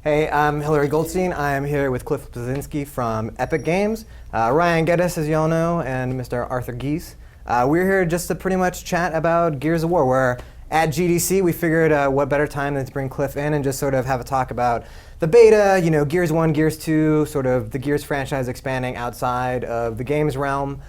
Hey, I'm Hillary Goldstein. I'm here with Cliff Bleszinski from Epic Games, Ryan Geddes, as you all know, and Mr. Arthur Geese. We're here just to pretty much chat about Gears of War. We're at GDC. We figured what better time than to bring Cliff in and just sort of have a talk about the beta, Gears 1, Gears 2, sort of the Gears franchise expanding outside of the games realm.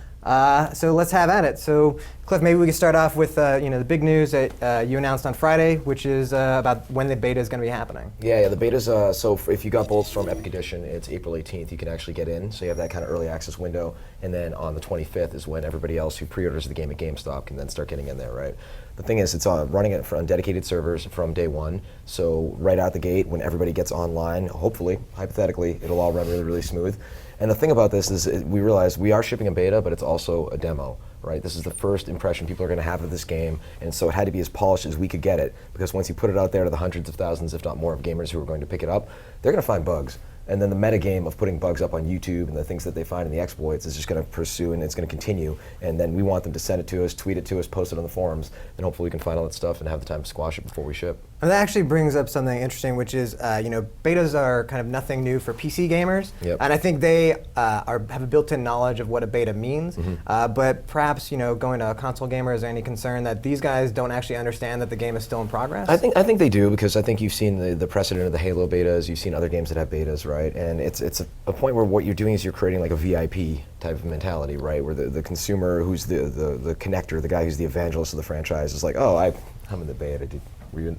So let's have at it. So, Cliff, maybe we could start off with the big news that you announced on Friday, which is about when the beta is going to be happening. Yeah, the beta's, so if you got Bulletstorm Epic Edition, it's April 18th, you can actually get in. So you have that kind of early access window. And then on the 25th is when everybody else who pre-orders the game at GameStop can then start getting in there, right? The thing is, it's running it on dedicated servers from day one. So right out the gate, when everybody gets online, hopefully, hypothetically, it'll all run really, really smooth. And the thing about this is we realize we are shipping a beta, but it's also a demo, right? This is the first impression people are going to have of this game, and so it had to be as polished as we could get it, because once you put it out there to the hundreds of thousands, if not more, of gamers who are going to pick it up, they're going to find bugs. And then the metagame of putting bugs up on YouTube and the things that they find in the exploits is just going to pursue, and it's going to continue. And then we want them to send it to us, tweet it to us, post it on the forums, and hopefully we can find all that stuff and have the time to squash it before we ship. And that actually brings up something interesting, which is, betas are kind of nothing new for PC gamers. Yep. And I think they have a built-in knowledge of what a beta means. Mm-hmm. But perhaps, going to a console gamer, is there any concern that these guys don't actually understand that the game is still in progress? I think they do, because I think you've seen the precedent of the Halo betas, you've seen other games that have betas, right? And it's a point where what you're doing is you're creating like a VIP type of mentality, right? Where the consumer who's the connector, the guy who's the evangelist of the franchise is like, oh, I'm in the beta.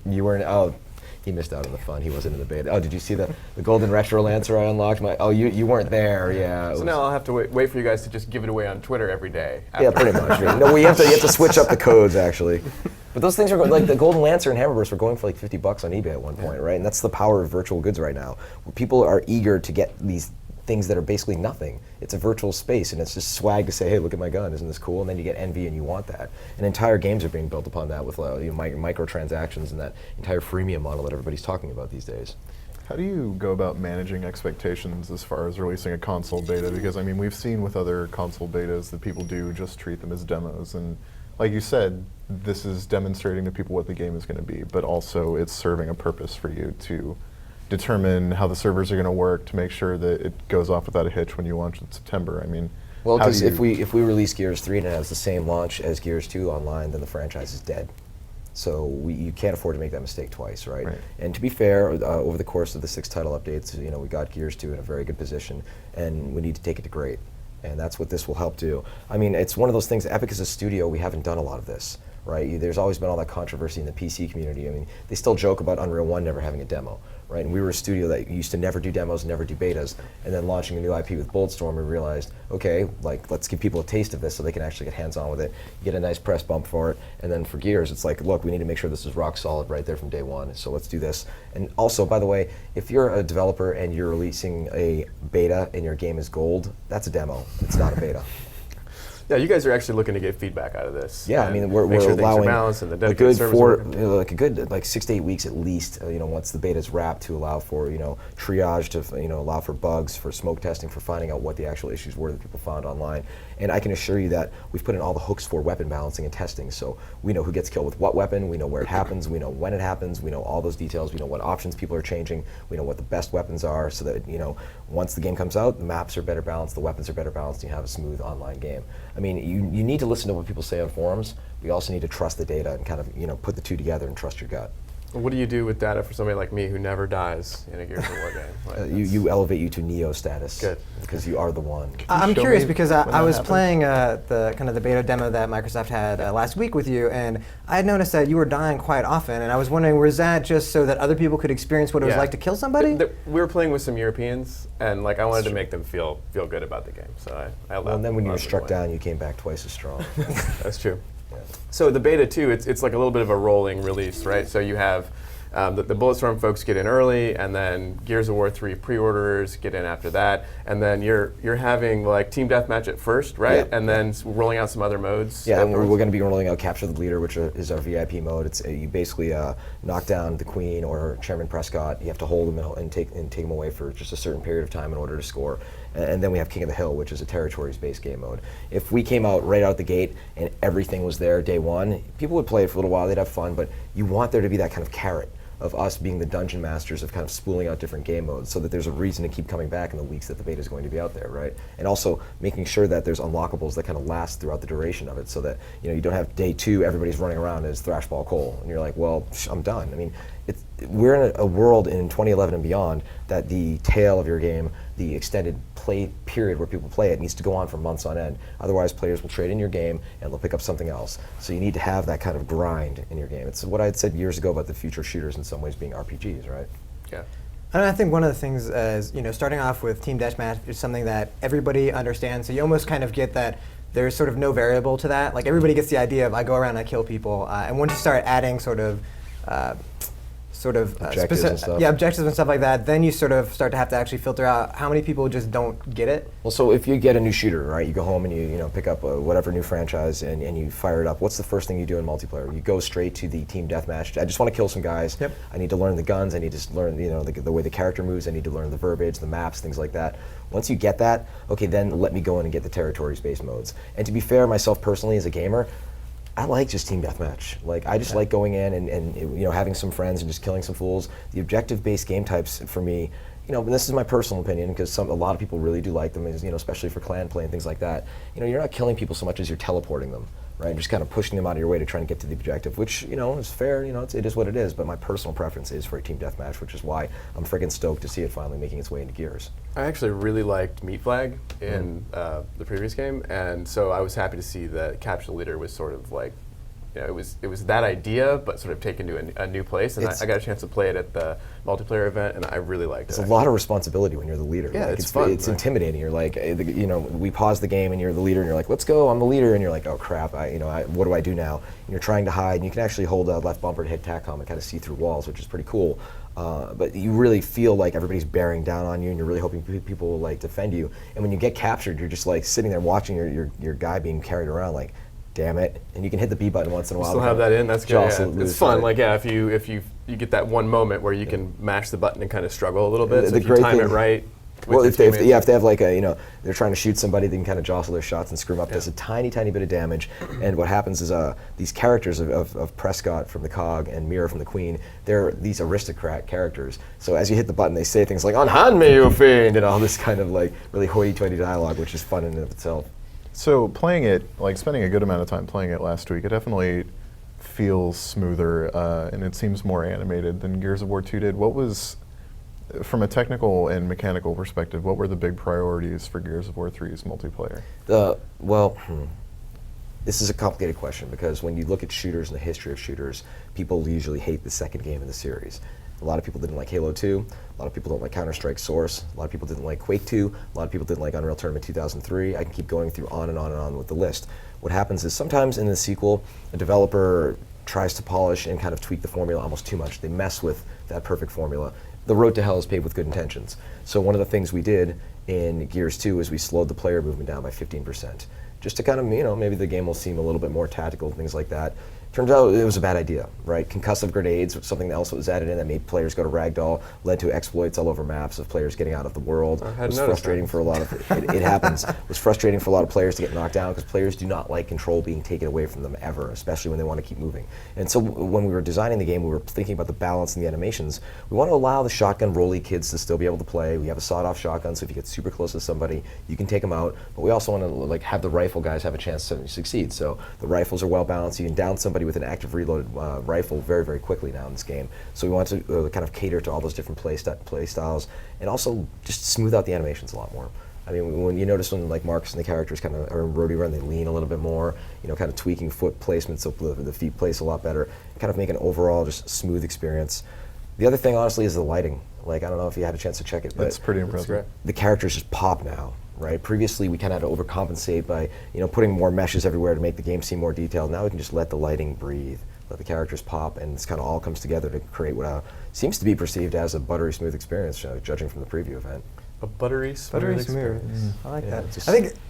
You weren't? Oh, he missed out on the fun. He wasn't in the beta. Oh, did you see the golden retro lancer I unlocked? You weren't there. Yeah. So now I'll have to wait for you guys to just give it away on Twitter every day. Yeah, pretty much. No, you have to switch up the codes actually. But those things are like the Golden Lancer and Hammerburst were going for like $50 on eBay at one point, right? And that's the power of virtual goods right now. Where people are eager to get these things that are basically nothing. It's a virtual space, and it's just swag to say, hey, look at my gun, isn't this cool? And then you get envy, and you want that. And entire games are being built upon that with microtransactions and that entire freemium model that everybody's talking about these days. How do you go about managing expectations as far as releasing a console beta? Because, I mean, we've seen with other console betas that people do just treat them as demos. And like you said, this is demonstrating to people what the game is going to be, but also it's serving a purpose for you to determine how the servers are going to work to make sure that it goes off without a hitch when you launch in September. I mean, well, because if we release Gears 3 and it has the same launch as Gears 2 online, then the franchise is dead. So you can't afford to make that mistake twice, right? And to be fair, over the course of the 6 title updates, we got Gears 2 in a very good position, and we need to take it to great. And that's what this will help do. I mean, it's one of those things, Epic is a studio, we haven't done a lot of this, right? There's always been all that controversy in the PC community. I mean, they still joke about Unreal 1 never having a demo, right? And we were a studio that used to never do demos, never do betas, and then launching a new IP with Bulletstorm, we realized, okay, like, let's give people a taste of this so they can actually get hands-on with it, get a nice press bump for it, and then for Gears, it's like, look, we need to make sure this is rock solid right there from day one, so let's do this. And also, by the way, if you're a developer and you're releasing a beta and your game is gold, that's a demo, it's not a beta. Yeah, you guys are actually looking to get feedback out of this. Yeah, I mean, we're sure allowing a good 6 to 8 weeks at least. Once the beta's wrapped, to allow for triage, to allow for bugs, for smoke testing, for finding out what the actual issues were that people found online. And I can assure you that we've put in all the hooks for weapon balancing and testing, so we know who gets killed with what weapon, we know where it happens, we know when it happens, we know all those details, we know what options people are changing, we know what the best weapons are, so that once the game comes out, the maps are better balanced, the weapons are better balanced, and you have a smooth online game. I mean, you need to listen to what people say on forums. We also need to trust the data and kind of put the two together and trust your gut. What do you do with data for somebody like me who never dies in a Gears of War game? You elevate you to Neo status. Good. Because you are the one. I'm curious because I was playing the beta demo that Microsoft had last week with you, and I had noticed that you were dying quite often, and I was wondering, was that just so that other people could experience what it was like to kill somebody? We were playing with some Europeans, and I wanted to make them feel good about the game, so I allowed. Well, and then when you were struck down, you came back twice as strong. That's true. Yeah. So the beta too, it's like a little bit of a rolling release, right? So you have the Bulletstorm folks get in early, and then Gears of War 3 pre-orders get in after that, and then you're having like Team Deathmatch at first, right? Yeah. And then rolling out some other modes. Yeah, and we're going to be rolling out Capture the Bleeder, which is our VIP mode. It's you basically knock down the Queen or Chairman Prescott. You have to hold them and take them away for just a certain period of time in order to score. And then we have King of the Hill, which is a territories-based game mode. If we came out right out the gate and everything was there day one, people would play it for a little while, they'd have fun, but you want there to be that kind of carrot, of us being the dungeon masters of kind of spooling out different game modes so that there's a reason to keep coming back in the weeks that the beta is going to be out there, right? And also making sure that there's unlockables that kind of last throughout the duration of it so that, you know, you don't have day 2, everybody's running around as Thrashball Cole, and you're like, well, I'm done. I mean, we're in a world in 2011 and beyond that the tail of your game, the extended play period where people play it, needs to go on for months on end. Otherwise, players will trade in your game and they'll pick up something else. So you need to have that kind of grind in your game. It's what I had said years ago about the future shooters in some ways being RPGs, right? Yeah. And I think one of the things is, you know, starting off with Team Deathmatch is something that everybody understands. So you almost kind of get that there's sort of no variable to that. Like everybody gets the idea of I go around and I kill people. And once you start adding sort of Objectives and stuff. Yeah, objectives and stuff like that, then you sort of start to have to actually filter out how many people just don't get it. Well, so if you get a new shooter, right, you go home and you know pick up whatever new franchise and you fire it up, what's the first thing you do in multiplayer? You go straight to the team deathmatch. I just want to kill some guys. Yep. I need to learn the guns. I need to learn, you know, the way the character moves. I need to learn the verbiage, the maps, things like that. Once you get that, okay, then let me go in and get the territories-based modes. And to be fair, myself personally as a gamer, I like just team deathmatch. Like I just like going in and you know having some friends and just killing some fools. The objective-based game types for me, you know, and this is my personal opinion because a lot of people really do like them, is, you know, especially for clan play and things like that. You know, you're not killing people so much as you're teleporting them, right? And just kind of pushing them out of your way to try and get to the objective, which, you know, is fair. You know, it is what it is. But my personal preference is for a team deathmatch, which is why I'm friggin' stoked to see it finally making its way into Gears. I actually really liked Meat Flag in the previous game, and so I was happy to see that Capture the Leader was sort of like, you know, it was that idea, but sort of taken to a new place. And I got a chance to play it at the multiplayer event, and I really liked it. It's a lot of responsibility when you're the leader. Yeah, like, it's fun. It's intimidating. You're like, you know, we pause the game and you're the leader, and you're like, let's go, I'm the leader, and you're like, oh crap, what do I do now? And you're trying to hide, and you can actually hold left bumper to hit TACCOM and kind of see through walls, which is pretty cool. But you really feel like everybody's bearing down on you, and you're really hoping people will like defend you. And when you get captured, you're just like sitting there watching your guy being carried around, like, damn it, and you can hit the B button once in a while. Still have that in. That's good. Yeah. It's fun. Right? Like, yeah, if you get that one moment where you can mash the button and kind of struggle a little bit. The So if you time it right. Well, if they have like a, you know, they're trying to shoot somebody, they can kind of jostle their shots and screw them up. Does a tiny bit of damage. And what happens is these characters of Prescott from the Cog and Mira from the Queen, they're these aristocrat characters. So as you hit the button, they say things like, "Unhand me, you fiend," and all this kind of like really hoity-toity dialogue, which is fun in and of itself. So playing it, like spending a good amount of time playing it last week, it definitely feels smoother and it seems more animated than Gears of War 2 did. What was, from a technical and mechanical perspective, what were the big priorities for Gears of War 3's multiplayer? This is a complicated question because when you look at shooters and the history of shooters, people usually hate the second game in the series. A lot of people didn't like Halo 2, a lot of people don't like Counter-Strike Source, a lot of people didn't like Quake 2, a lot of people didn't like Unreal Tournament 2003. I can keep going through on and on and on with the list. What happens is sometimes in the sequel, a developer tries to polish and kind of tweak the formula almost too much. They mess with that perfect formula. The road to hell is paved with good intentions. So one of the things we did in Gears 2 is we slowed the player movement down by 15%. Just to kind of, you know, maybe the game will seem a little bit more tactical and things like that. Turns out it was a bad idea, right? Concussive grenades, something else that was added in that made players go to ragdoll, led to exploits all over maps of players getting out of the world. It was frustrating for a lot of, it happens. It was frustrating for a lot of players to get knocked down because players do not like control being taken away from them ever, especially when they want to keep moving. And so when we were designing the game, we were thinking about the balance and the animations. We want to allow the shotgun rolly kids to still be able to play. We have a sawed-off shotgun, so if you get super close to somebody, you can take them out. But we also want to like have the rifle guys have a chance to succeed. So the rifles are well balanced. You can down somebody with an active reloaded rifle very, very quickly now in this game. So we want to kind of cater to all those different play styles and also just smooth out the animations a lot more. I mean, when you notice when like Marcus and the characters kind of are in roadie run, they lean a little bit more, you know, kind of tweaking foot placement so the feet place a lot better, kind of make an overall just smooth experience. The other thing, honestly, is the lighting. Like, I don't know if you had a chance to check it, but it's pretty impressive. The characters just pop now. Right? Previously, we kind of had to overcompensate by, you know, putting more meshes everywhere to make the game seem more detailed. Now we can just let the lighting breathe, let the characters pop, and this kind of all comes together to create what seems to be perceived as a buttery smooth experience, judging from the preview event. A buttery smooth experience. I like that.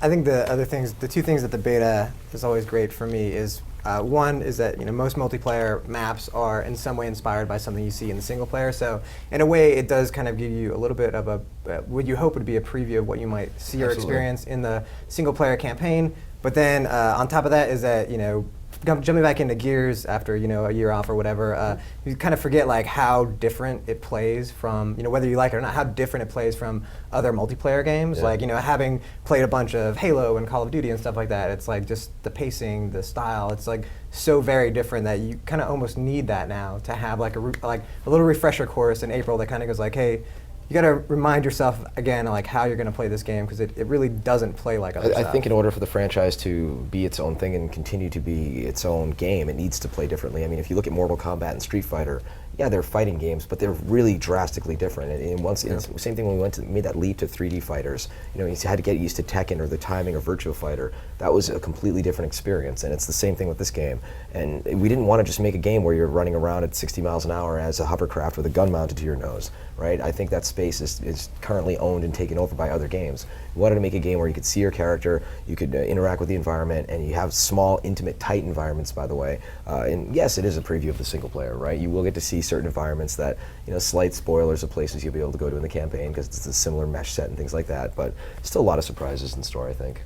I think the other things, the two things that the beta is always great for me is one is that, you know, most multiplayer maps are in some way inspired by something you see in the single player. So in a way, it does kind of give you a little bit of what you hope would be a preview of what you might see or experience in the single player campaign. But then on top of that is that, you know, jumping back into Gears after a year off or whatever, you kind of forget like how different it plays from whether you like it or not, how different it plays from other multiplayer games. Yeah. Like having played a bunch of Halo and Call of Duty and stuff like that, it's like just the pacing, the style. It's like so very different that you kind of almost need that now to have like a little refresher course in April that kind of goes like, hey, you got to remind yourself again like how you're going to play this game, because it really doesn't play like other I stuff. think in order for the franchise to be its own thing and continue to be its own game, it needs to play differently. I mean, if you look at Mortal Kombat and Street Fighter, yeah, they're fighting games, but they're really drastically different. And same thing when we made that leap to 3D fighters. You had to get used to Tekken or the timing or Virtua Fighter. That was a completely different experience, and it's the same thing with this game. And we didn't want to just make a game where you're running around at 60 miles an hour as a hovercraft with a gun mounted to your nose, right? I think that space is currently owned and taken over by other games. We wanted to make a game where you could see your character, you could interact with the environment, and you have small, intimate, tight environments, by the way. And yes, it is a preview of the single player, right? You will get to see certain environments that, slight spoilers of places you'll be able to go to in the campaign because it's a similar mesh set and things like that, but still a lot of surprises in store, I think.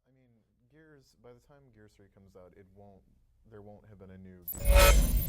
I mean, Gears, by the time Gears 3 comes out, there won't have been a new Gears.